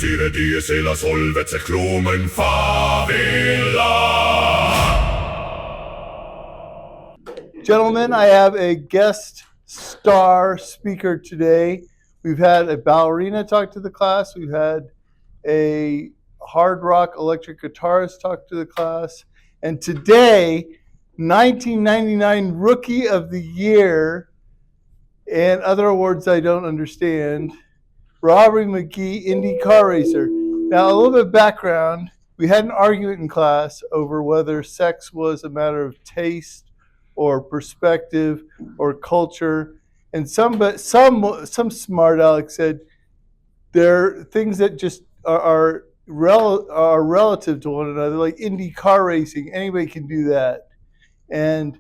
sire dies e la solvet se klumen favela. Gentlemen, I have a guest star speaker today. We've had a ballerina talk to the class. We've had a hard rock electric guitarist talk to the class. And today, 1999 Rookie of the Year and other awards I don't understand, Robbie McGehee, Indy car racer. Now, a little bit of background. We had an argument in class over whether sex was a matter of taste or perspective or culture. And some smart aleck said there are things that just are relative to one another, like Indy car racing. Anybody can do that. And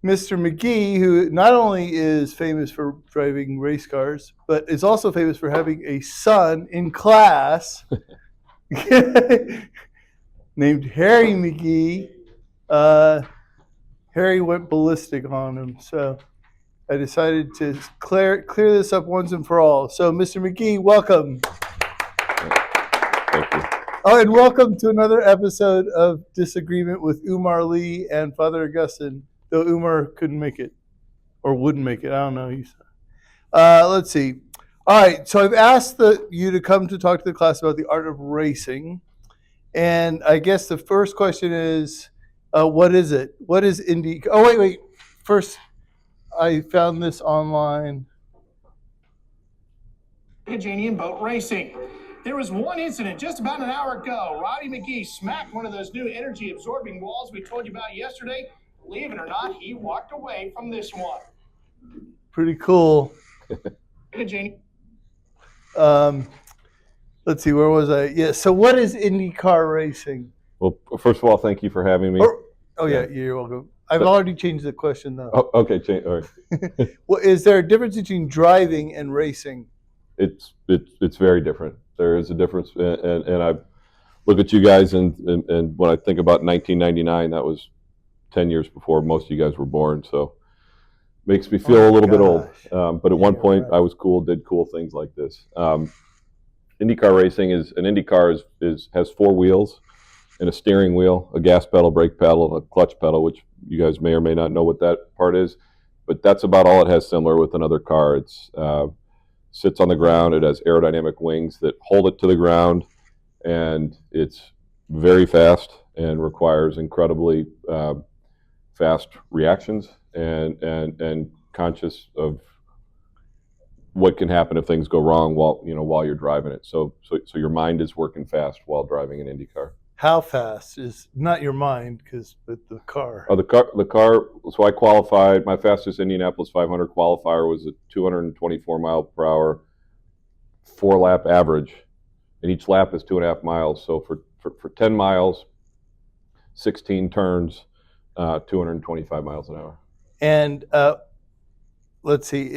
Mr. McGehee, who not only is famous for driving race cars, but is also famous for having a son in class named Harry McGehee. Harry went ballistic on him, so I decided to clear this up once and for all. So, Mr. McGehee, welcome. Thank you. Oh, and welcome to another episode of Disagreement with Umar Lee and Father Augustine, though Umar couldn't make it, or wouldn't make it. I don't know. Let's see. All right, so I've asked you to come to talk to the class about the art of racing, and I guess the first question is, what is it? What is Indy? Oh, wait. First, I found this online. Indian boat racing. There was one incident just about an hour ago. Robbie McGehee smacked one of those new energy-absorbing walls we told you about yesterday. Believe it or not, he walked away from this one. Pretty cool. Let's see, where was I? Yeah, so what is IndyCar racing? Well, first of all, thank you for having me. Yeah, you're welcome. I've already changed the question, though. Oh, okay, all right. Well, is there a difference between driving and racing? It's very different. There is a difference, and I look at you guys, and when I think about 1999, that was 10 years before most of you guys were born, so makes me feel a little bit old. But at one point, right. I was cool, did cool things like this. IndyCar racing has 4 wheels and a steering wheel, a gas pedal, brake pedal, a clutch pedal, which you guys may or may not know what that part is, but that's about all it has similar with another car. It's sits on the ground. It has aerodynamic wings that hold it to the ground, and it's very fast and requires incredibly fast reactions and conscious of what can happen if things go wrong while you're driving it. So your mind is working fast while driving an Indy car. How fast is not your mind, but the car? The car. So I qualified. My fastest Indianapolis 500 qualifier was a 224 mile per hour, 4-lap average, and each lap is 2.5 miles. So for 10 miles, 16 turns, 225 miles an hour. And let's see,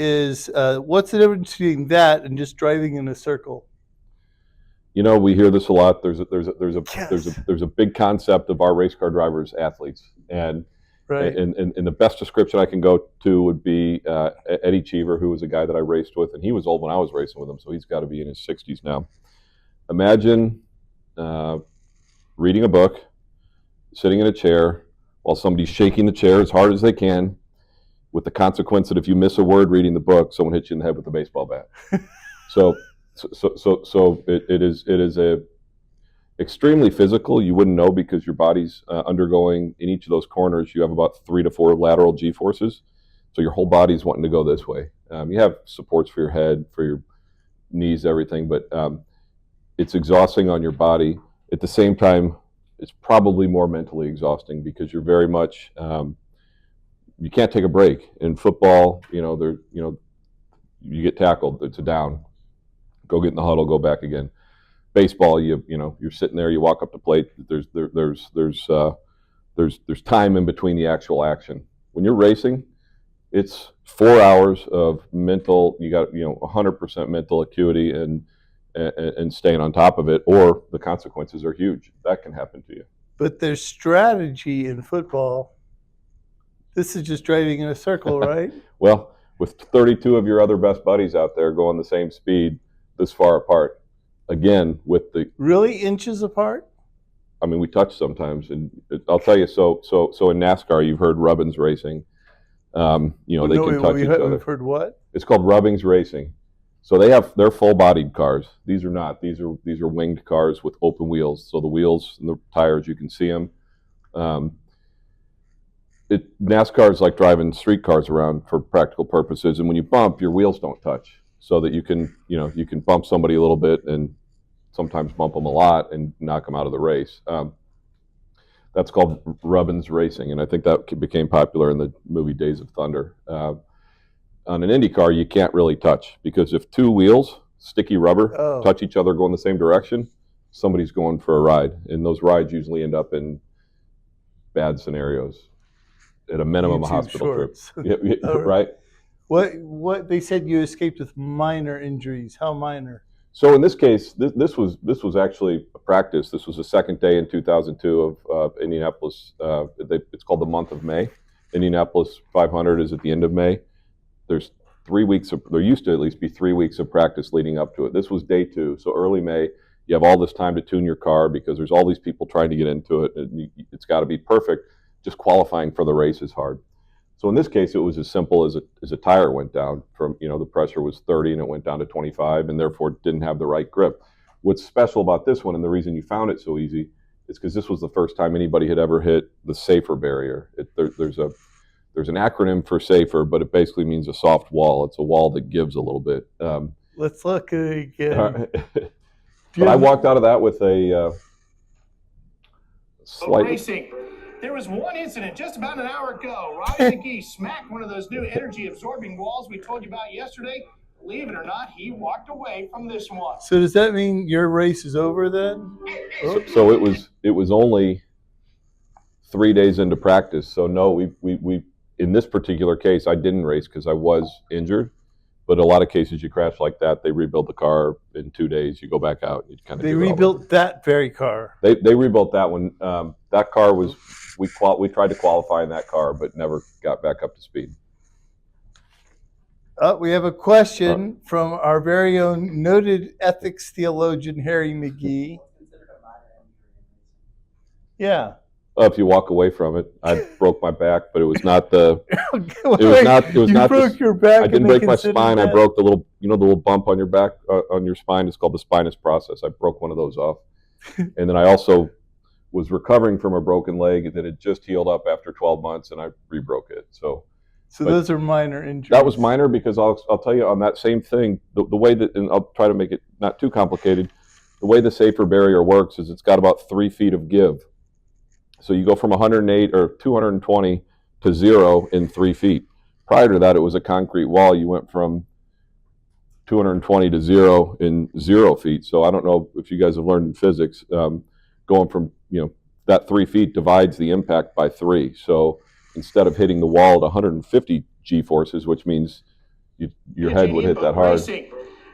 what's the difference between that and just driving in a circle? We hear this a lot. There's a big concept of our race car drivers athletes, and right. and the best description I can go to would be Eddie Cheever, who was a guy that I raced with, and he was old when I was racing with him, so he's got to be in his 60s now. Imagine reading a book, sitting in a chair while somebody's shaking the chair as hard as they can, with the consequence that if you miss a word reading the book, someone hits you in the head with a baseball bat. So it is a extremely physical. You wouldn't know because your body's undergoing, in each of those corners, you have about 3 to 4 lateral G-forces. So your whole body's wanting to go this way. You have supports for your head, for your knees, everything, but it's exhausting on your body. At the same time, it's probably more mentally exhausting because you're very much, you can't take a break. In football, you get tackled, it's a down. Go get in the huddle, go back again. Baseball, you're sitting there, you walk up the plate. There's time in between the actual action. When you're racing, it's 4 hours of mental. You got 100% mental acuity and staying on top of it, or the consequences are huge. That can happen to you. But there's strategy in football. This is just driving in a circle, right? Well, with 32 of your other best buddies out there going the same speed, this far apart, again, with the Really, inches apart? I mean, we touch sometimes, and I'll tell you. So in NASCAR, you've heard rubbings racing. They can touch each other. We've heard what? It's called rubbings racing. So they're full-bodied cars. These are not. These are winged cars with open wheels. So the wheels and the tires, you can see them. NASCAR is like driving street cars around for practical purposes, and when you bump, your wheels don't touch, so that you can bump somebody a little bit and sometimes bump them a lot and knock them out of the race. That's called rubbings racing, and I think that became popular in the movie Days of Thunder. On an Indy car, you can't really touch, because if two wheels, sticky rubber, touch each other, go in the same direction, somebody's going for a ride, and those rides usually end up in bad scenarios. At a minimum, a hospital trip. Right? What they said you escaped with minor injuries. How minor? So in this case, this was actually a practice. This was the second day in 2002 of Indianapolis. It's called the month of May. Indianapolis 500 is at the end of May. There's 3 weeks there used to at least be 3 weeks of practice leading up to it. This was day 2, so early May. You have all this time to tune your car because there's all these people trying to get into it, and it's got to be perfect. Just qualifying for the race is hard. So in this case, it was as simple as a tire went down from, the pressure was 30 and it went down to 25, and therefore didn't have the right grip. What's special about this one, and the reason you found it so easy, is because this was the first time anybody had ever hit the SAFER barrier. There's an acronym for SAFER, but it basically means a soft wall. It's a wall that gives a little bit. Let's look at it again. But I walked out of that with a slight... Racing. There was one incident just about an hour ago. Robbie McGehee smacked one of those new energy-absorbing walls we told you about yesterday. Believe it or not, he walked away from this one. So does that mean your race is over then? So it was only 3 days into practice. So no, we in this particular case, I didn't race because I was injured. But a lot of cases, you crash like that, they rebuild the car in 2 days. You go back out. And you kind of they rebuilt that very car. They rebuilt that one. That car was we tried to qualify in that car, but never got back up to speed. We have a question from our very own noted ethics theologian Harry McGee. Yeah. If you walk away from it, I broke my back, but it was not the. You broke your back. I didn't break my spine. I broke the little, the little bump on your back, on your spine. It's called the spinous process. I broke one of those off, and then I also was recovering from a broken leg that had just healed up after 12 months, and I re-broke it. So those are minor injuries. That was minor because I'll tell you on that same thing, the way that, and I'll try to make it not too complicated. The way the SAFER barrier works is it's got about 3 feet of give. So you go from 108 or 220 to 0 in 3 feet. Prior to that, it was a concrete wall. You went from 220 to 0 in 0 feet. So I don't know if you guys have learned in physics, going from, that 3 feet divides the impact by 3. So instead of hitting the wall at 150 G-forces, which means your head would hit that hard.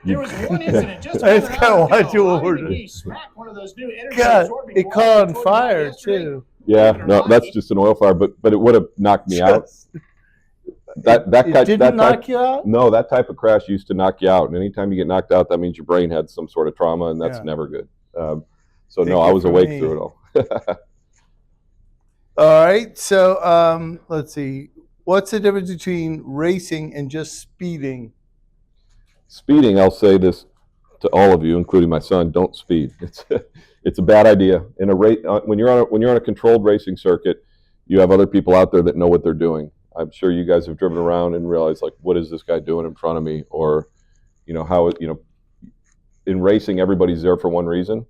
There was one incident just about an hour ago. Robbie McGehee smacked one of those new energy-absorbing it caught on fire too. Yeah, no, that's just an oil fire, but it would have knocked me out. That didn't knock you out? No, that type of crash used to knock you out. And anytime you get knocked out, that means your brain had some sort of trauma, and that's never good. So no, I was awake through it all. All right, so let's see. What's the difference between racing and just speeding? Speeding, I'll say this to all of you, including my son: don't speed. It's a bad idea. In a race, when you're on a controlled racing circuit, you have other people out there that know what they're doing. I'm sure you guys have driven around and realized, like, what is this guy doing in front of me? Or, in racing, everybody's there for one reason.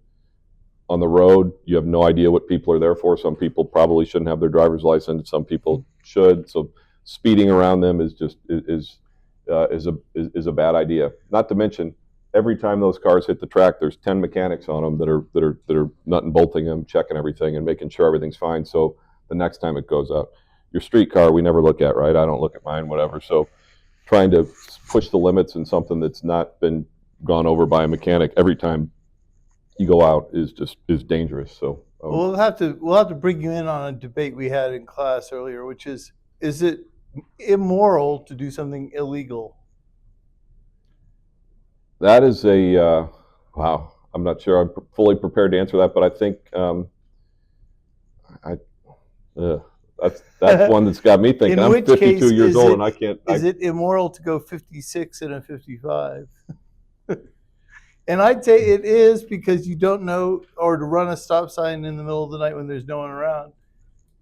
On the road, you have no idea what people are there for. Some people probably shouldn't have their driver's license. Some people should. So speeding around them is just is a bad idea. Not to mention, every time those cars hit the track, there's 10 mechanics on them that are nut and bolting them, checking everything, and making sure everything's fine. So the next time it goes out, your street car we never look at, right? I don't look at mine, whatever. So trying to push the limits in something that's not been gone over by a mechanic every time you go out is dangerous. So we'll have to bring you in on a debate we had in class earlier, which is it immoral to do something illegal? That is wow. I'm not sure I'm fully prepared to answer that, but I think that's one that's got me thinking. In I'm which 52 case, years old, and I can't. Is it immoral to go 56 and a 55? And I'd say it is, because you don't know, or to run a stop sign in the middle of the night when there's no one around.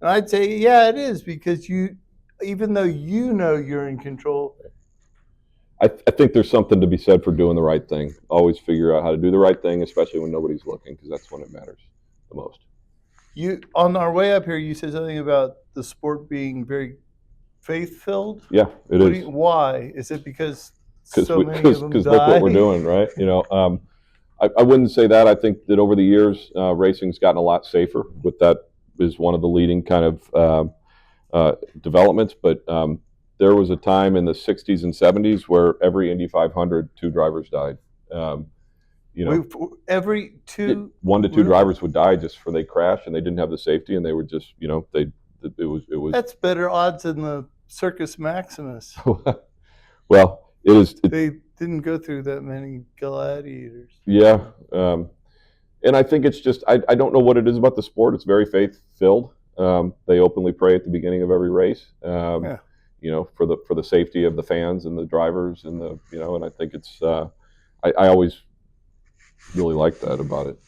And I'd say, yeah, it is, because even though you know you're in control. I think there's something to be said for doing the right thing. Always figure out how to do the right thing, especially when nobody's looking, because that's when it matters the most. On our way up here, you said something about the sport being very faith-filled. Yeah, it is. Why? Is it because Because so many of them die? look what we're doing, right? I wouldn't say that. I think that over the years, racing's gotten a lot safer. With that is one of the leading kind of developments. But there was a time in the 60s and 70s where every Indy 500, 2 drivers died. Every 2, 1 to 2 drivers would die just for they crash, and they didn't have the safety, and they were just, it was. That's better odds than the Circus Maximus. Well, it is. They didn't go through that many gladiators. Yeah, and I think it's just I don't know what it is about the sport. It's very faith-filled. They openly pray at the beginning of every race. Yeah. For the safety of the fans and the drivers and and I think it's I always really like that about it.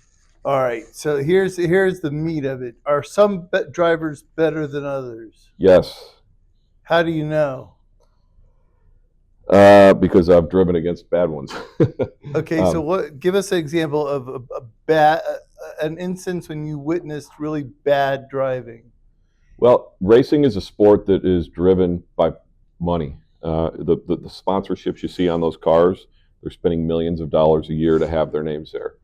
All right, so here's the meat of it. Are some drivers better than others? Yes. How do you know? Because I've driven against bad ones. Okay, so give us an example of an instance when you witnessed really bad driving. Well, racing is a sport that is driven by money. The sponsorships you see on those cars, they're spending millions of dollars a year to have their names there.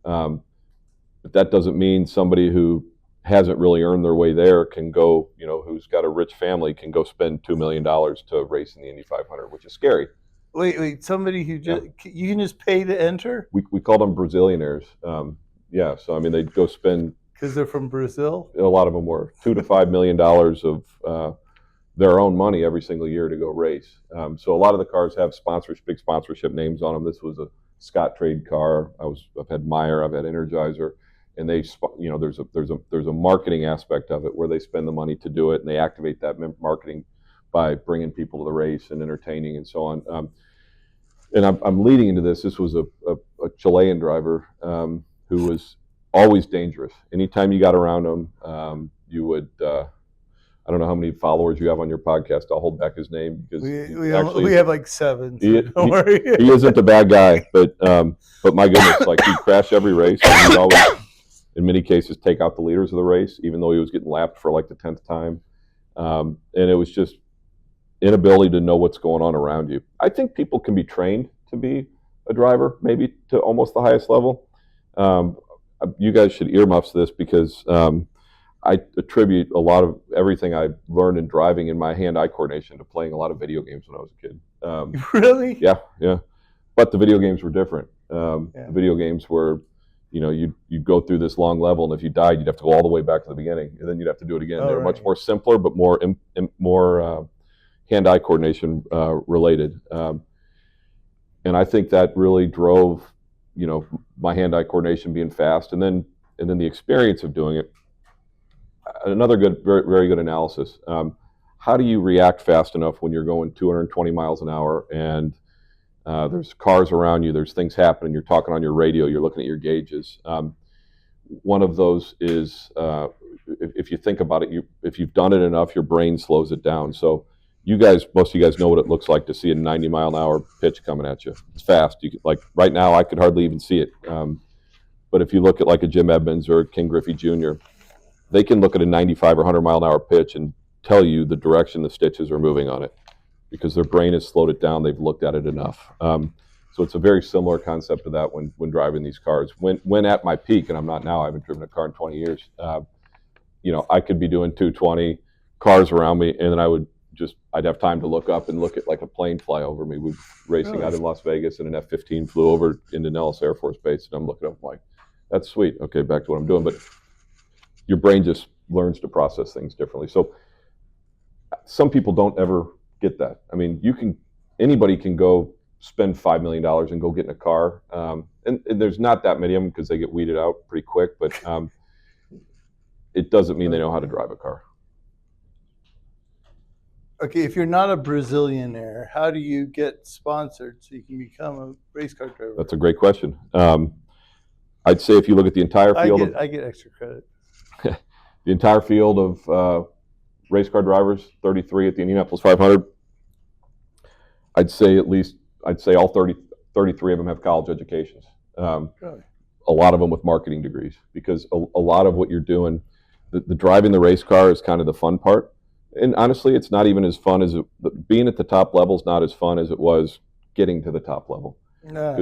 But that doesn't mean somebody who hasn't really earned their way there can go, who's got a rich family can go spend $2 million to race in the Indy 500, which is scary. Wait, somebody who you can just pay to enter? We call them Brazilianaires. So I mean they'd go spend, because they're from Brazil. A lot of them were $2 to $5 million of their own money every single year to go race. So a lot of the cars have big sponsorship names on them. This was a Scott Trade car. I've had Meyer, I've had Energizer, and there's a marketing aspect of it where they spend the money to do it, and they activate that marketing by bringing people to the race and entertaining and so on. And I'm leading into this. This was a Chilean driver who was always dangerous. Anytime you got around him, you would. I don't know how many followers you have on your podcast. I'll hold back his name because we have like 7. So don't worry. He isn't a bad guy, but my goodness, like he'd crash every race. And he'd always, in many cases, take out the leaders of the race, even though he was getting lapped for like the 10th time. And it was just inability to know what's going on around you. I think people can be trained to be a driver, maybe to almost the highest level. You guys should earmuffs this because I attribute a lot of everything I learned in driving in my hand-eye coordination to playing a lot of video games when I was a kid. Really? Yeah. But the video games were different. The video games were, you'd go through this long level, and if you died, you'd have to go all the way back to the beginning, and then you'd have to do it again. They were much more simpler, but more hand-eye coordination related. And I think that really drove, my hand-eye coordination being fast, and then the experience of doing it. Another very, very good analysis. How do you react fast enough when you're going 220 miles an hour and there's cars around you, there's things happening, you're talking on your radio, you're looking at your gauges. One of those is, if you think about it, if you've done it enough, your brain slows it down. So most of you guys know what it looks like to see a 90 mile an hour pitch coming at you. It's fast. Like right now, I could hardly even see it. But if you look at like a Jim Edmonds or Ken Griffey Jr., they can look at a 95 or 100 mile an hour pitch and tell you the direction the stitches are moving on it because their brain has slowed it down. They've looked at it enough. So it's a very similar concept to that when driving these cars. When at my peak, and I'm not now, I haven't driven a car in 20 years, I could be doing 220, cars around me, and then I'd have time to look up and look at like a plane fly over me. We were racing out in Las Vegas, and an F-15 flew over into Nellis Air Force Base, and I'm looking up like, that's sweet. Okay, back to what I'm doing. But your brain just learns to process things differently. So some people don't ever get that. I mean, anybody can go spend $5 million and go get in a car. and there's not that many of them because they get weeded out pretty quick, but it doesn't mean they know how to drive a car. Okay, if you're not a Brazilianaire, how do you get sponsored so you can become a race car driver? That's a great question. I'd say if you look at the entire field, I get extra credit. The entire field of race car drivers, 33 at the Indianapolis 500, I'd say all 33 of them have college educations. Really? A lot of them with marketing degrees, because a lot of what you're doing, the driving the race car is kind of the fun part. And honestly, it's not even as fun as being at the top level is not as fun as it was getting to the top level. No.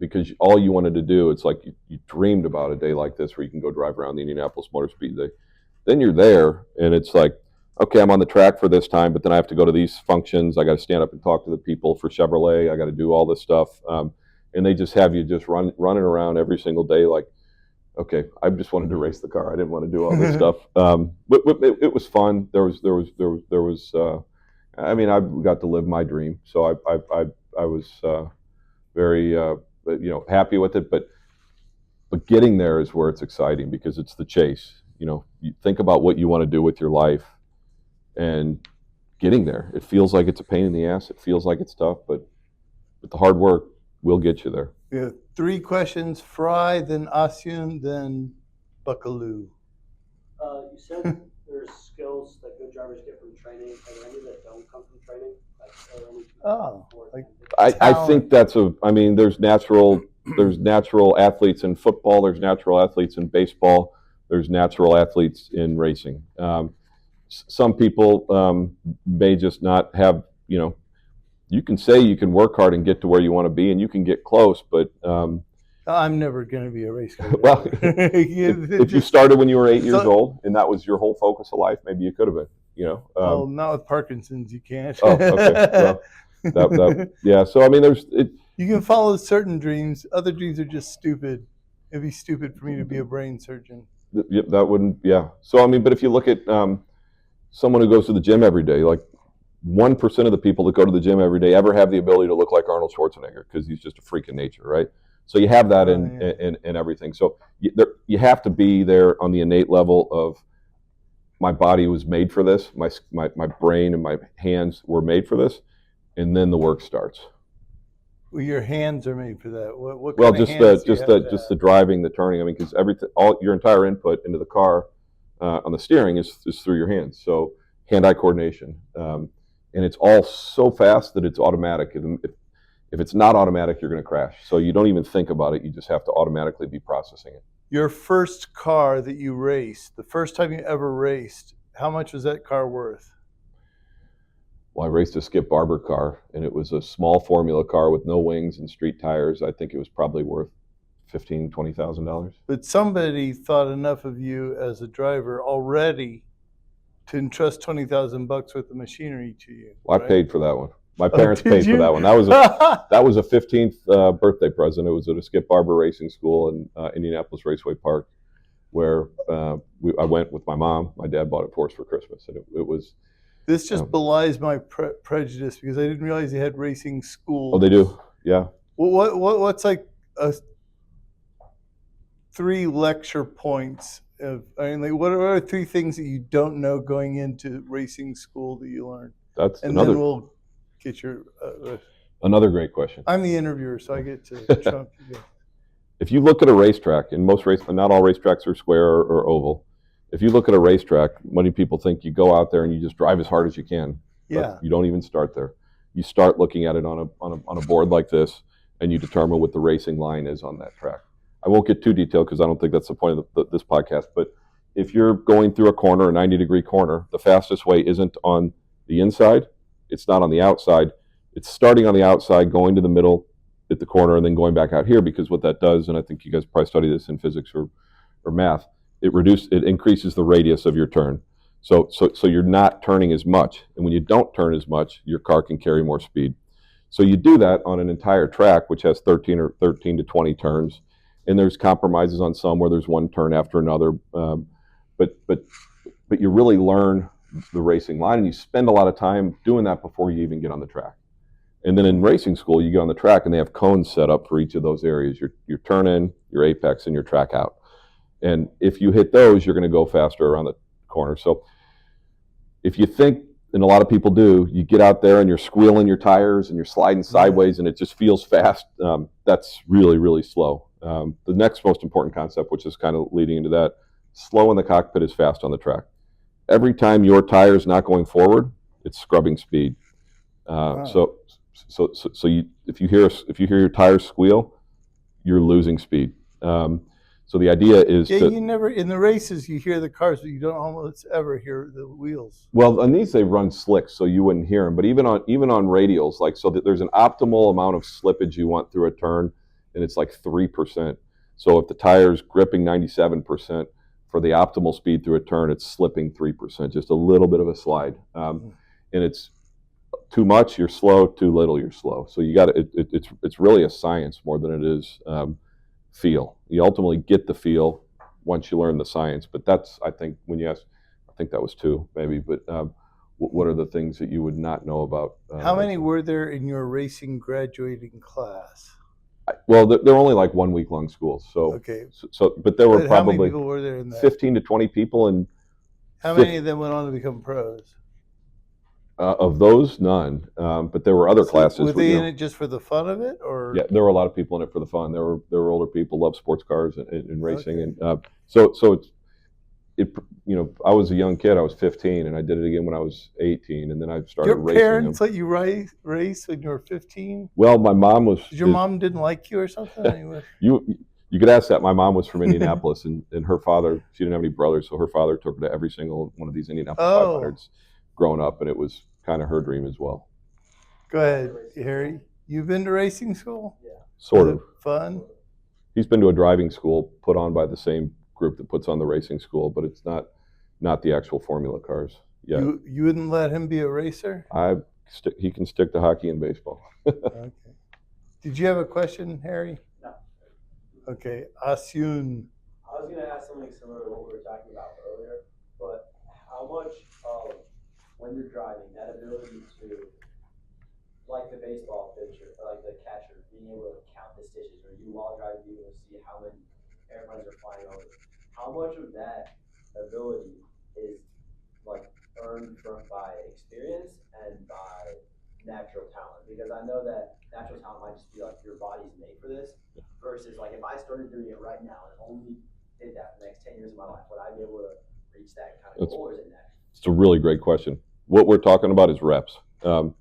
Because all you wanted to do, it's like you dreamed about a day like this where you can go drive around the Indianapolis Motor Speedway. Then you're there, and it's like, okay, I'm on the track for this time, but then I have to go to these functions. I got to stand up and talk to the people for Chevrolet. I got to do all this stuff, and they just have you just running around every single day like, okay, I just wanted to race the car. I didn't want to do all this stuff. But it was fun. There was. I mean, I got to live my dream, so I was very happy with it. But getting there is where it's exciting, because it's the chase. You think about what you want to do with your life, and getting there. It feels like it's a pain in the ass. It feels like it's tough, but the hard work will get you there. Yeah, 3 questions: Fry, then Asun, then Buckaloo. You said there's skills that good drivers get from training. Are there any that don't come from training? I think there's natural athletes in football, there's natural athletes in baseball, there's natural athletes in racing. Some people may just not have, you can say you can work hard and get to where you want to be, and you can get close, but I'm never going to be a race car. Well, if you started when you were 8 years old and that was your whole focus of life, maybe you could have been. Well, not with Parkinson's, you can't. Oh, okay. Well, yeah. So I mean, you can follow certain dreams. Other dreams are just stupid. It'd be stupid for me to be a brain surgeon. That wouldn't. Yeah. So I mean, but if you look at someone who goes to the gym every day, like 1% of the people that go to the gym every day ever have the ability to look like Arnold Schwarzenegger, because he's just a freak in nature, right? So you have that in everything. So you have to be there on the innate level of, my body was made for this. My brain and my hands were made for this, and then the work starts. Well, your hands are made for that. What well, kind just of just the driving, the turning. I mean, because your entire input into the car on the steering is through your hands. So hand-eye coordination, and it's all so fast that it's automatic. If it's not automatic, you're going to crash. So you don't even think about it. You just have to automatically be processing it. Your first car that you raced, the first time you ever raced, how much was that car worth? Well, I raced a Skip Barber car, and it was a small formula car with no wings and street tires. I think it was probably worth $15,000, $20,000. But somebody thought enough of you as a driver already to entrust $20,000 worth of machinery to you. Well, right? I paid for that one. My parents paid you? for that one. That was a 15th birthday present. It was at a Skip Barber Racing School in Indianapolis Raceway Park, where I went with my mom. My dad bought it for us for Christmas, and it was. This just belies my prejudice, because I didn't realize they had racing schools. Oh, they do, yeah. What's like 3 lecture points of? I mean, like, what are 3 things that you don't know going into racing school that you learned? Then we'll get your. Another great question. I'm the interviewer, so I get to trump you. If you look at a racetrack, and not all racetracks are square or oval. If you look at a racetrack, many people think you go out there and you just drive as hard as you can. Yeah. You don't even start there. You start looking at it on a board like this, and you determine what the racing line is on that track. I won't get too detailed, because I don't think that's the point of this podcast. But if you're going through a 90-degree corner, the fastest way isn't on the inside. It's not on the outside. It's starting on the outside, going to the middle at the corner, and then going back out here, because what that does, and I think you guys probably study this in physics or math, it increases the radius of your turn. So you're not turning as much. And when you don't turn as much, your car can carry more speed. So you do that on an entire track, which has 13 to 20 turns. And there's compromises on some where there's one turn after another. But you really learn the racing line, and you spend a lot of time doing that before you even get on the track. And then in racing school, you get on the track and they have cones set up for each of those areas, your turn in, your apex, and your track out. And if you hit those, you're going to go faster around the corner. So if you think, and a lot of people do, you get out there and you're squealing your tires and you're sliding sideways and it just feels fast, that's really, really slow. The next most important concept, which is kind of leading into that, slow in the cockpit is fast on the track. Every time your tire is not going forward, it's scrubbing speed. So if you hear your tires squeal, you're losing speed. So the idea is you never, in the races, you hear the cars, but you don't almost ever hear the wheels. Well, on these they run slick, so you wouldn't hear them. But even on radials, like, so that there's an optimal amount of slippage you want through a turn, and it's like 3%. So if the tire's gripping 97%, for the optimal speed through a turn, it's slipping 3%, just a little bit of a slide. And it's too much, you're slow. Too little, you're slow. So you got it's really a science more than it is feel. You ultimately get the feel once you learn the science. But that's, I think, when you ask, I think that was 2 maybe. But what are the things that you would not know about? How many were there in your racing graduating class? Well, they're only like 1 week long schools. So okay. So but there were how many probably people were there in that? 15 to 20 people, and how many of them went on to become pros? Of those, none. But there were other classes. Were they in it just for the fun of it, or? Yeah, there were a lot of people in it for the fun. There were older people, love sports cars and racing, and so I was a young kid. I was 15, and I did it again when I was 18, and then I started racing. Your parents let you race when you were 15? Well, my mom was. Did your mom didn't like you or something? You could ask that. My mom was from Indianapolis, and her father, she didn't have any brothers, so her father took her to every single one of these Indianapolis 500s growing up, and it was kind of her dream as well. Go ahead, Harry. You've been to racing school? Yeah. Sort of. Fun? He's been to a driving school put on by the same group that puts on the racing school, but it's not the actual formula cars. Yeah. You wouldn't let him be a racer? He can stick to hockey and baseball. Okay. Did you have a question, Harry? No. Okay. Asyun. I was going to ask something similar to what we were talking about earlier, but how much of, when you're driving, that ability to, like the baseball pitcher, like the catcher, being able to count the stitches, or you while driving being able to see how many airplanes are flying over, how much of that ability is like earned by experience and by natural talent? Because I know that natural talent might just be like your body's made for this, versus like if I started doing it right now and only did that for the next 10 years of my life, would I be able to reach that kind of goal, or is it natural? It's a really great question. What we're talking about is reps. So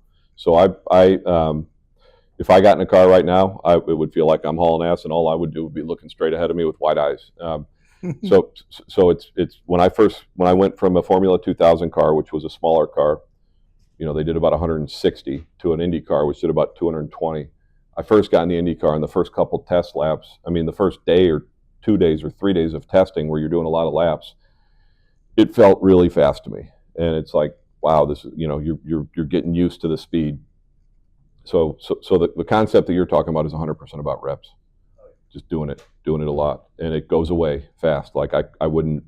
if I got in a car right now, it would feel like I'm hauling ass, and all I would do would be looking straight ahead of me with wide eyes. So it's when I went from a Formula 2000 car, which was a smaller car, they did about 160, to an Indy car, which did about 220. I first got in the Indy car, and the first couple test laps, the first day or 2 days or 3 days of testing where you're doing a lot of laps, it felt really fast to me. And it's like, wow, this is, you're getting used to the speed. So the concept that you're talking about is 100% about reps. Just doing it a lot, and it goes away fast. Like I wouldn't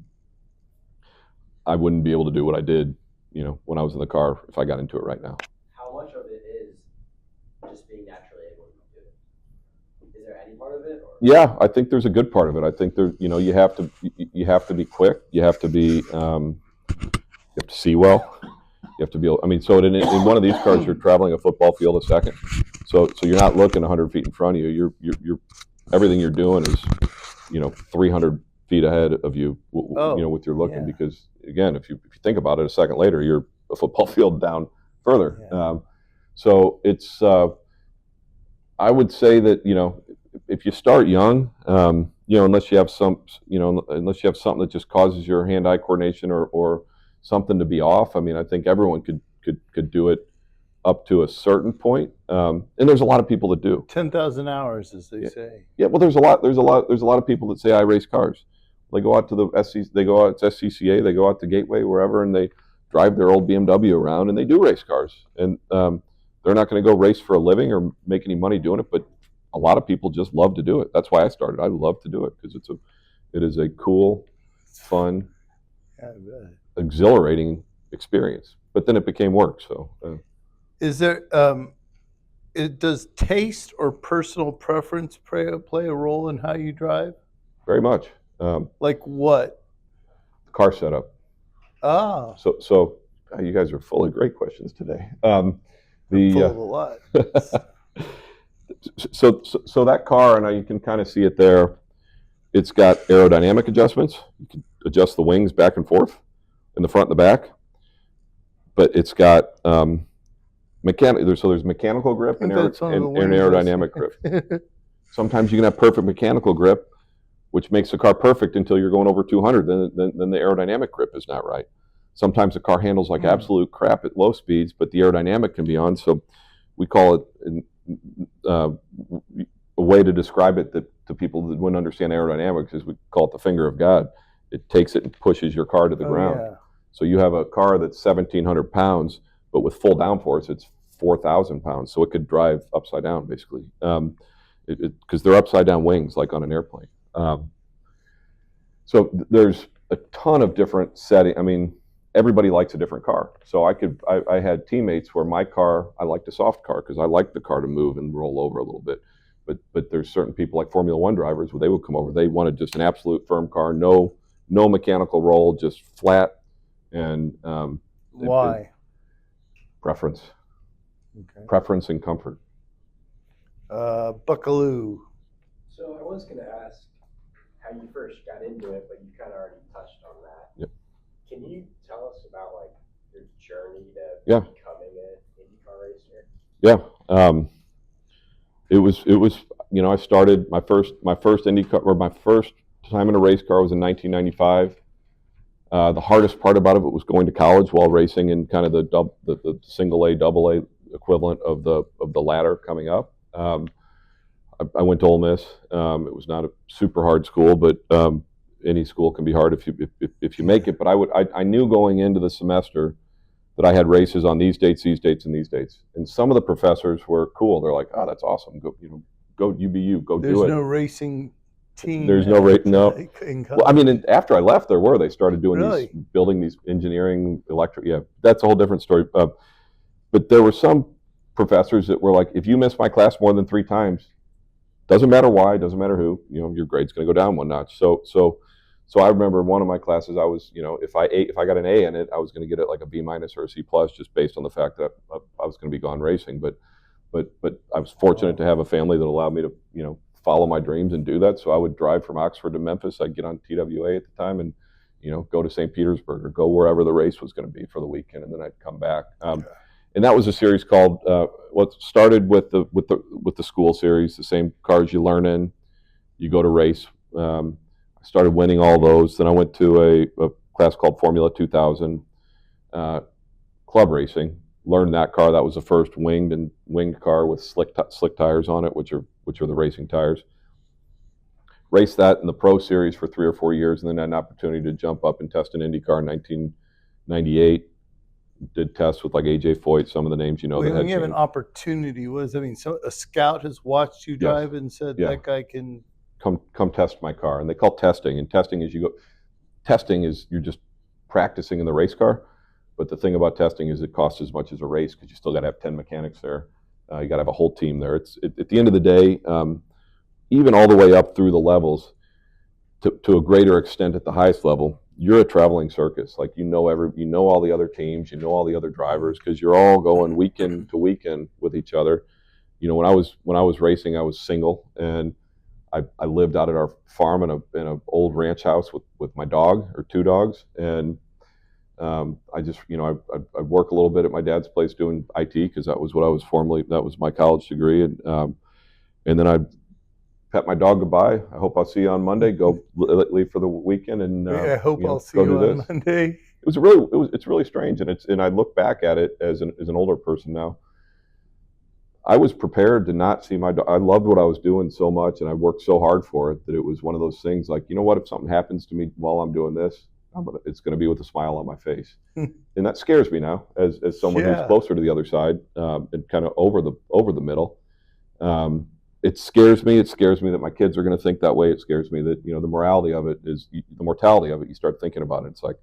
be able to do what I did, when I was in the car if I got into it right now. How much of it is just being naturally able to do it? Is there any part of it? Or? Yeah, I think there's a good part of it. I think there, you have to be quick. You have to be, you have to see well. You have to be able, so in one of these cars, you're traveling a football field a second. So you're not looking 100 feet in front of you. You're everything you're doing is, 300 feet ahead of you, with your looking. Yeah. Because again, if you think about it, a second later, you're a football field down further. Yeah. So it's, I would say that, if you start young, unless you have unless you have something that just causes your hand-eye coordination or something to be off. I think everyone could do it up to a certain point, and there's a lot of people that do. 10,000 hours, as they say. Yeah, well, there's a lot of people that say I race cars. They go out to the SCCA, they go out to Gateway, wherever, and they drive their old BMW around, and they do race cars. And they're not going to go race for a living or make any money doing it, but a lot of people just love to do it. That's why I started. I love to do it because it is a cool, fun, exhilarating experience. But then it became work. So, is there does taste or personal preference play a role in how you drive? Very much. Like what? Car setup. Ah, So you guys are full of great questions today. I'm full of a lot. So that car, and you can kind of see it there. It's got aerodynamic adjustments. You can adjust the wings back and forth in the front and the back. But it's got there's mechanical grip and aerodynamic grip. Sometimes you can have perfect mechanical grip, which makes the car perfect until you're going over 200. Then the aerodynamic grip is not right. Sometimes the car handles like absolute crap at low speeds, but the aerodynamic can be on. So we call it a way to describe it that to people that wouldn't understand aerodynamics is we call it the finger of God. It takes it and pushes your car to the ground. Yeah. So you have a car that's 1,700 pounds, but with full downforce, it's 4,000 pounds. So it could drive upside down, basically, because they're upside down wings, like on an airplane. So there's a ton of different settings. I mean, everybody likes a different car. So I had teammates where my car, I liked a soft car because I liked the car to move and roll over a little bit. But there's certain people like Formula One drivers where they would come over. They wanted just an absolute firm car, no mechanical roll, just flat. And Why? Preference. Okay. Preference and comfort. Buckaloo. So I was going to ask how you first got into it, but you kind of already touched on that. Yep. Can you tell us about like your journey to becoming an IndyCar racer? Yeah. It was I started my first IndyCar, or my first time in a race car was in 1995. The hardest part about it was going to college while racing in kind of the single A, double A equivalent of the ladder coming up. I went to Ole Miss. It was not a super hard school, but any school can be hard if you make it. But I knew going into the semester that I had races on these dates, and these dates. And some of the professors were cool. They're like, "Oh, that's awesome. Go UBU, go do it." There's no racing team. There's no race. No. In Well, I mean, after I left, they started doing building these engineering, electric. Yeah, that's a whole different story. But there were some professors that were like, if you miss my class more than 3 times, doesn't matter why, doesn't matter who, your grade's going to go down one notch. So I remember one of my classes, I was, if I got an A in it, I was going to get it like a B- or a C+, just based on the fact that I was going to be gone racing. But I was fortunate to have a family that allowed me to, follow my dreams and do that. So I would drive from Oxford to Memphis. I'd get on TWA at the time and, go to St. Petersburg or go wherever the race was going to be for the weekend, and then I'd come back. And that was a series called what started with the school series, the same cars you learn in, you go to race. I started winning all those. Then I went to a class called Formula 2000 club racing. Learned that car. That was the first winged car with slick tires on it, which are the racing tires. Raced that in the Pro Series for 3 or 4 years, and then had an opportunity to jump up and test an IndyCar in 1998. Did tests with like AJ Foyt, some of the names When you have an opportunity, what does that mean? So a scout has watched you drive and said that guy can come test my car, and they call testing. And testing is you're just practicing in the race car. But the thing about testing is it costs as much as a race because you still got to have 10 mechanics there. You got to have a whole team there. At the end of the day, even all the way up through the levels, to a greater extent at the highest level, you're a traveling circus. Like all the other teams, all the other drivers, because you're all going weekend to weekend with each other. When I was racing, I was single, and I lived out at our farm in an old ranch house with my dog or 2 dogs, and I just I'd work a little bit at my dad's place doing IT because that was my college degree, and then I'd pet my dog goodbye. I hope I'll see you on Monday. Go leave for the weekend, and I hope I'll see you on Monday. It's really strange, and I look back at it as an older person now. I was prepared to not see my dog. I loved what I was doing so much, and I worked so hard for it that it was one of those things like, what, if something happens to me while I'm doing this, it's going to be with a smile on my face. And that scares me now as someone who's closer to the other side and kind of over the middle. It scares me. It scares me that my kids are going to think that way. It scares me that, the mortality of it. You start thinking about it. It's like,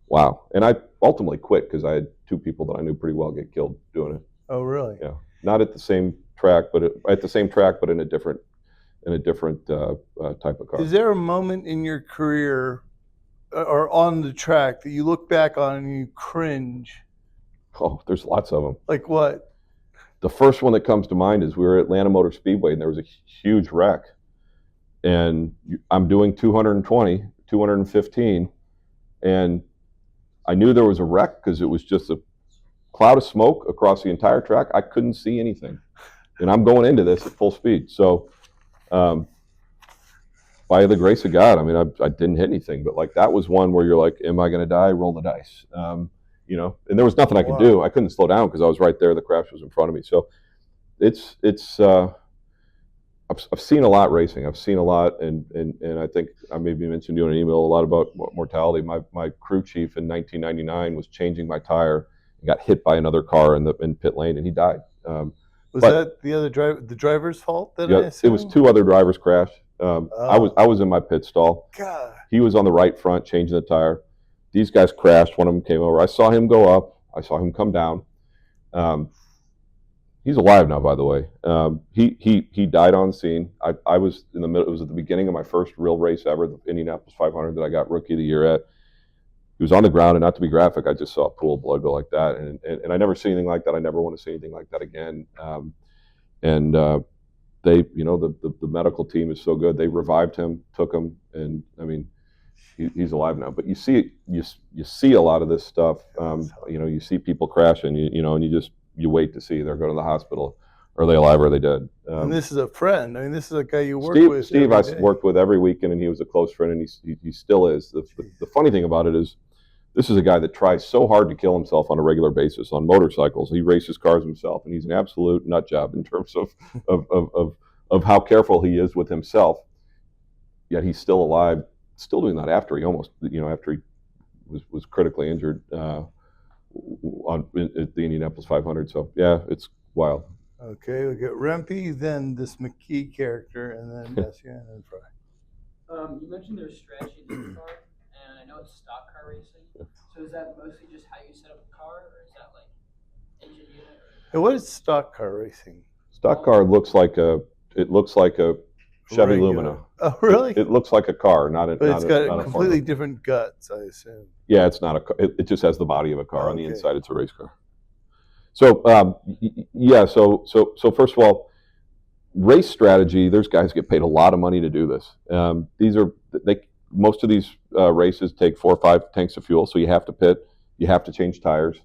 wow. And I ultimately quit because I had 2 people that I knew pretty well get killed doing it. Oh, really? Yeah. not at the same track, but at the same track, but in a different type of car. Is there a moment in your career or on the track that you look back on and you cringe? Oh, there's lots of them. Like what? The first one that comes to mind is we were at Atlanta Motor Speedway, and there was a huge wreck. And I'm doing 220, 215, and I knew there was a wreck because it was just a cloud of smoke across the entire track. I couldn't see anything. And I'm going into this at full speed. So by the grace of God, I mean, I didn't hit anything, but like that was one where you're like, am I going to die? Roll the dice. You know, and there was nothing I could do. I couldn't slow down because I was right there. The crash was in front of me. So I've seen a lot racing. I've seen a lot, and I think I maybe mentioned you in an email a lot about mortality. My crew chief in 1999 was changing my tire and got hit by another car in pit lane, and he died. Was that the driver's fault? Yeah, it was two other drivers crashed. I was in my pit stall. God. He was on the right front changing the tire. These guys crashed. One of them came over. I saw him go up. I saw him come down. He's alive now, by the way. He died on scene. I was in the middle. It was at the beginning of my first real race ever, the Indianapolis 500 that I got Rookie of the Year at. He was on the ground, and not to be graphic, I just saw a pool of blood go like that, and I never see anything like that. I never want to see anything like that again. They, you know, the medical team is so good. They revived him, took him, and I mean, he's alive now. But you see a lot of this stuff. You know, you see people crashing. You know, and you wait to see they're going to the hospital. Are they alive or are they dead? And this is a friend. I mean, this is a guy you work with. Steve, I worked with every weekend, and he was a close friend, and he still is. The funny thing about it is, this is a guy that tries so hard to kill himself on a regular basis on motorcycles. He races cars himself, and he's an absolute nut job in terms of how careful he is with himself. Yet he's still alive, still doing that after he was critically injured at the Indianapolis 500. So yeah, it's wild. Okay, we got Rempy, then this McGehee character, and then Messier, and then Fry. You mentioned there's strategy to the car, and I know it's stock car racing. So is that mostly just how you set up the car, or is that like engine unit? And what is stock car racing? Stock car looks like a Chevy Lumina. Oh, really? It looks like a car, not a. But it's got not completely different guts, I assume. Yeah, it's not a car. It just has the body of a car. Okay. On the inside, it's a race car. So yeah, so first of all, race strategy. There's guys get paid a lot of money to do this. Most of these races take 4 or 5 tanks of fuel, so you have to pit, you have to change tires,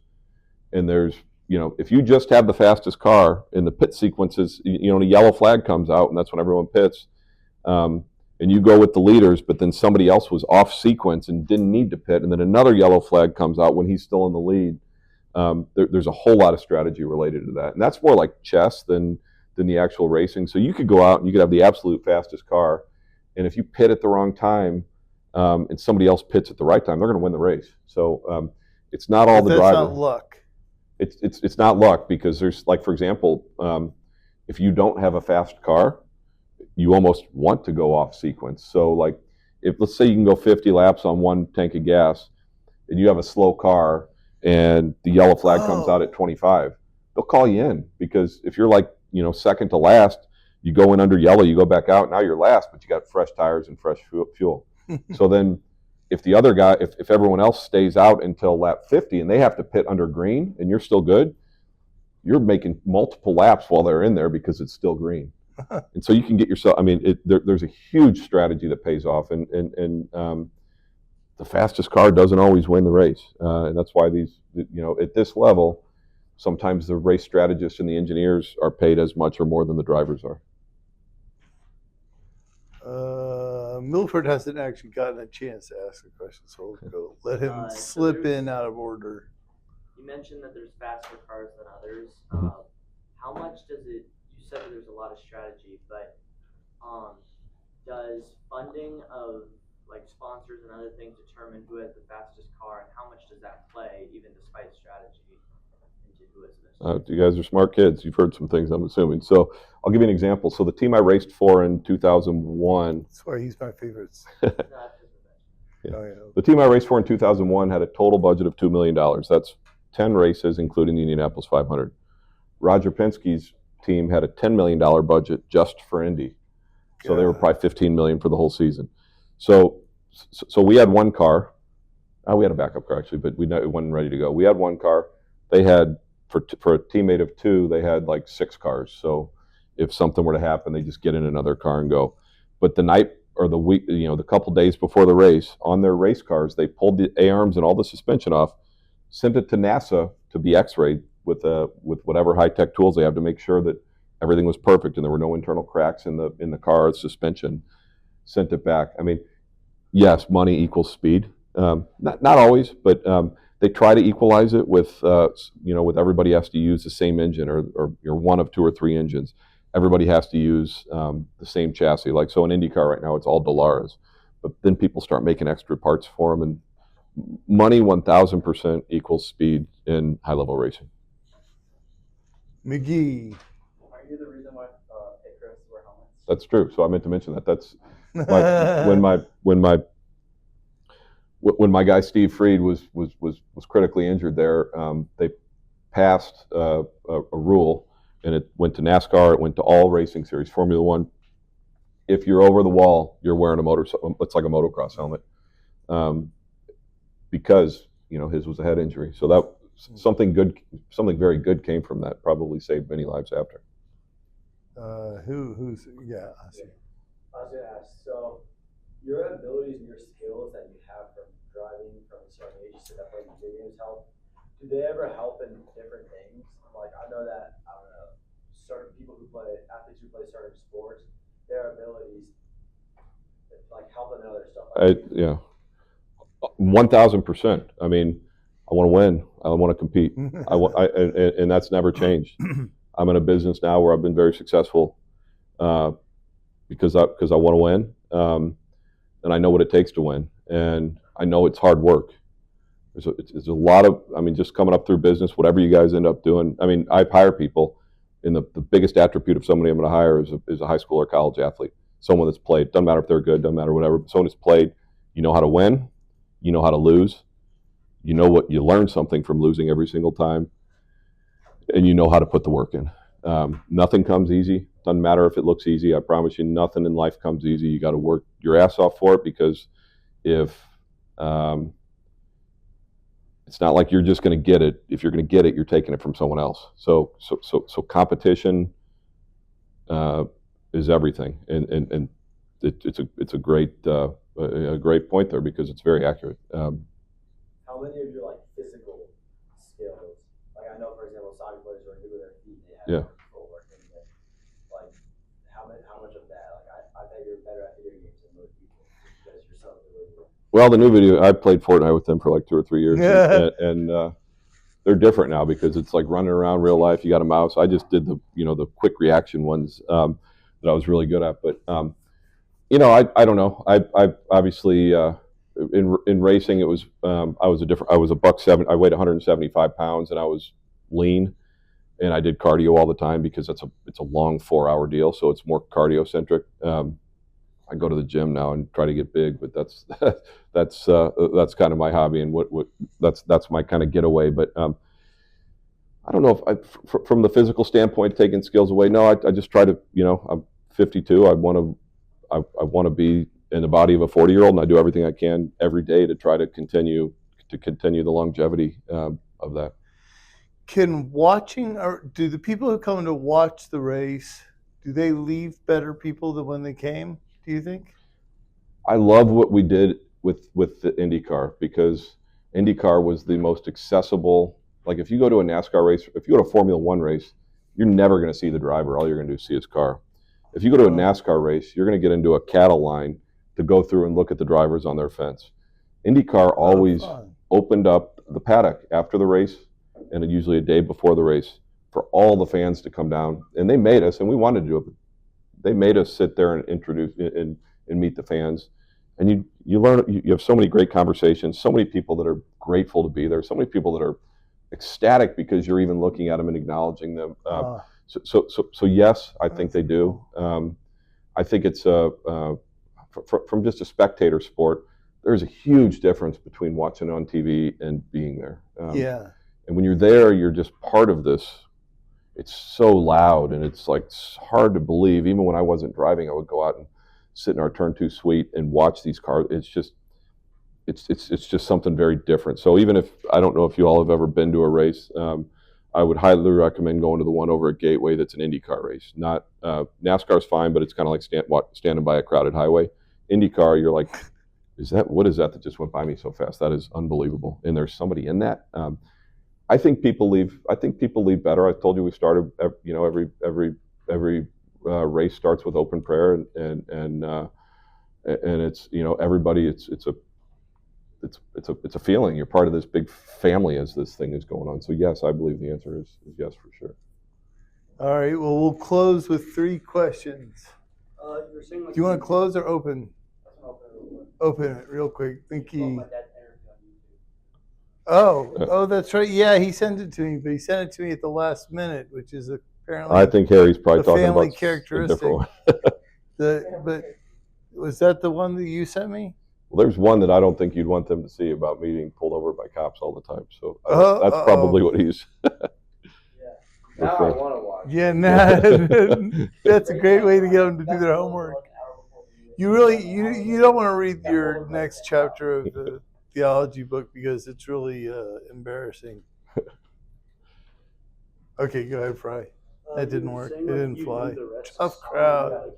and there's, you know, if you just have the fastest car in the pit sequences, you know, a yellow flag comes out, and that's when everyone pits, and you go with the leaders, but then somebody else was off sequence and didn't need to pit, and then another yellow flag comes out when he's still in the lead. There's a whole lot of strategy related to that, and that's more like chess than the actual racing. So you could go out and you could have the absolute fastest car, and if you pit at the wrong time, and somebody else pits at the right time, they're going to win the race. So it's not all the driver. That's not luck. It's not luck, because there's, like, for example, if you don't have a fast car, you almost want to go off sequence. So like, if let's say you can go 50 laps on 1 tank of gas, and you have a slow car, and the yellow flag comes out at 25, they'll call you in, because if you're like, you know, second to last, you go in under yellow, you go back out, now you're last, but you got fresh tires and fresh fuel. So then if the other guy, if everyone else stays out until lap 50 and they have to pit under green and you're still good, you're making multiple laps while they're in there because it's still green. And so you can get yourself, I mean, there's a huge strategy that pays off, and the fastest car doesn't always win the race. And that's why these, you know, at this level, sometimes the race strategists and the engineers are paid as much or more than the drivers are. Milford hasn't actually gotten a chance to ask a question, so we'll go let him slip in out of order. You mentioned that there's faster cars than others. How much does it, you said that there's a lot of strategy, but does funding of like sponsors and other things determine who has the fastest car, and how much does that play, even despite strategy, into who has this? You guys are smart kids. You've heard some things, I'm assuming. So I'll give you an example. So the team I raced for in 2001. That's why he's my favorite. Yeah. Oh, yeah. The team I raced for in 2001 had a total budget of $2 million. That's 10 races, including the Indianapolis 500. Roger Penske's team had a $10 million budget just for Indy. So they were probably $15 million for the whole season. So we had one car. We had a backup car actually, but we wasn't ready to go. We had one car. They had for a teammate of two, they had like 6 cars. So if something were to happen, they just get in another car and go. But the night or the week, the couple days before the race, on their race cars, they pulled the A-arms and all the suspension off, sent it to NASA to be X-rayed with whatever high-tech tools they have to make sure that everything was perfect and there were no internal cracks in the car suspension. Sent it back. I mean, yes, money equals speed. Not always, but they try to equalize it with with everybody has to use the same engine or you're one of 2 or 3 engines. Everybody has to use the same chassis. Like so in IndyCar right now, it's all Dolaras, but then people start making extra parts for them, and money 1,000% equals speed in high-level racing. McGee. Are you the reason why Icarus wear helmets? That's true. So I meant to mention that. That's when my guy Steve Freed was critically injured there. They passed a rule, and it went to NASCAR. It went to all racing series, Formula One. If you're over the wall, you're wearing it's like a motocross helmet, because his was a head injury. So that something very good came from that. Probably saved many lives after. Who's yeah? I see. I was gonna ask, so your abilities and your skills that you have from driving from a certain age, you said that playing video games help. Do they ever help in different things? Like I know that certain people athletes who play certain sports, their abilities like help them in other stuff. 1,000%. I mean, I want to win. I want to compete. And that's never changed. I'm in a business now where I've been very successful because I want to win, and I know what it takes to win, and I know it's hard work. There's a lot of, just coming up through business, whatever you guys end up doing. I hire people, and the biggest attribute of somebody I'm going to hire is a high school or college athlete, someone that's played. Doesn't matter if they're good, doesn't matter whatever. But someone that's played, you know how to win, you know how to lose, you learn something from losing every single time, and you know how to put the work in. Nothing comes easy. Doesn't matter if it looks easy. I promise you, nothing in life comes easy. You got to work your ass off for it, because if it's not like you're just going to get it. If you're going to get it, you're taking it from someone else. So competition is everything, and it's a great point there, because it's very accurate. How many of your physical skills? Like I know, for example, soccer players are good with their feet. They have footwork, and how much of that? I bet you're better at video games than most people because you're so good. Well, the new video, I played Fortnite with them for like 2 or 3 years, and they're different now, because it's like running around real life. You got a mouse. I just did the quick reaction ones that I was really good at. But I don't know. I obviously in racing it was I was a $170. I weighed 175 pounds, and I was lean, and I did cardio all the time because it's a long 4-hour deal, so it's more cardio centric. I go to the gym now and try to get big, but that's kind of my hobby, and that's my kind of getaway. But I don't know if from the physical standpoint, taking skills away. No, I just try to. I'm 52. I want to be in the body of a 40-year-old, and I do everything I can every day to try to continue the longevity of that. Do the people who come to watch the race, do they leave better people than when they came, do you think? I love what we did with the IndyCar, because IndyCar was the most accessible. Like if you go to a NASCAR race, if you go to a Formula One race, you're never going to see the driver. All you're going to do is see his car. If you go to a NASCAR race, you're going to get into a cattle line to go through and look at the drivers on their fence. IndyCar always opened up the paddock after the race, and usually a day before the race, for all the fans to come down. And they made us, and we wanted to do it, but they made us sit there and introduce and meet the fans. And you learn, you have so many great conversations, so many people that are grateful to be there, so many people that are ecstatic because you're even looking at them and acknowledging them. So yes, I think they do. I think it's from just a spectator sport, there's a huge difference between watching it on TV and being there. And when you're there, you're just part of this. it's so loud, and it's like it's hard to believe. Even when I wasn't driving, I would go out and sit in our turn 2 suite and watch these cars. It's just something very different. So even if I don't know if you all have ever been to a race, I would highly recommend going to the one over at Gateway that's an IndyCar race. Not NASCAR's fine, but it's kind of like standing by a crowded highway. IndyCar, you're like, what is that just went by me so fast? That is unbelievable. And there's somebody in that. I think people leave better. I told you we started. Every race starts with open prayer, and it's everybody. It's a feeling. You're part of this big family as this thing is going on. So yes, I believe the answer is yes for sure. All right. Well, we'll close with 3 questions. You're saying like Do you want to close or open? Open it real quick. Oh, that's right. Yeah, he sent it to me, but he sent it to me at the last minute, which is apparently I think Harry's probably a talking family about characteristic. a different one. But was that the one that you sent me? Well, there's one that I don't think you'd want them to see about me being pulled over by cops all the time. So that's probably what he's. now I want to watch. Yeah, that's a great way to get them to do their homework. You really you don't want to read your next chapter of the theology book because it's really embarrassing. Okay, go ahead, Fry. That didn't work. It didn't fly. Tough crowd.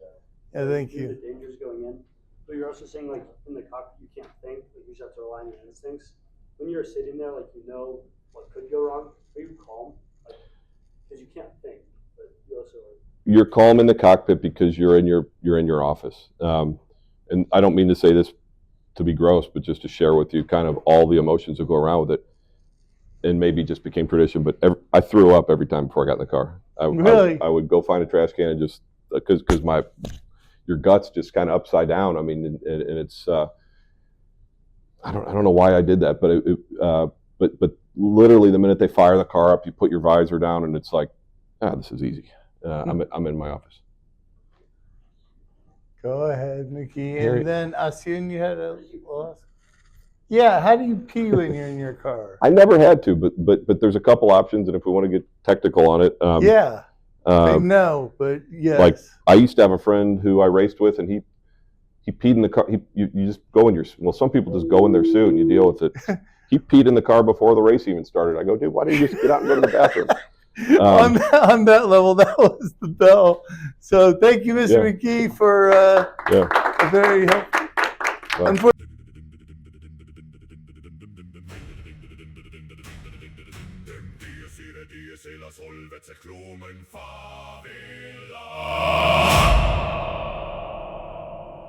Yeah, thank you. The dangers going in, but you're also saying like in the cockpit you can't think, like you just have to rely on your instincts. When you're sitting there, like you know what could go wrong, are you calm? Like, because you can't think, but you also You're calm in the cockpit because you're in your office. And I don't mean to say this to be gross, but just to share with you kind of all the emotions that go around with it. And maybe just became tradition, but I threw up every time before I got in the car. Really? I would go find a trash can and just because your gut's just kind of upside down. I mean, and it's I don't know why I did that, but literally the minute they fire the car up, you put your visor down, and it's like, this is easy. I'm in my office. Go ahead, Mickey. Harry. And then Asun, you had a loss. Yeah, how do you pee when you're in your car? I never had to, but there's a couple options, and if we want to get technical on it, Yeah. No, but yes. Like I used to have a friend who I raced with, and he peed in the car. You just go in some people just go in their suit and you deal with it. He peed in the car before the race even started. I go, dude, why don't you just get out and go to the bathroom? On that level, that was the bell. So thank you, Mr. McGehee, for a very helpful. Dem die la solvezze klomen fa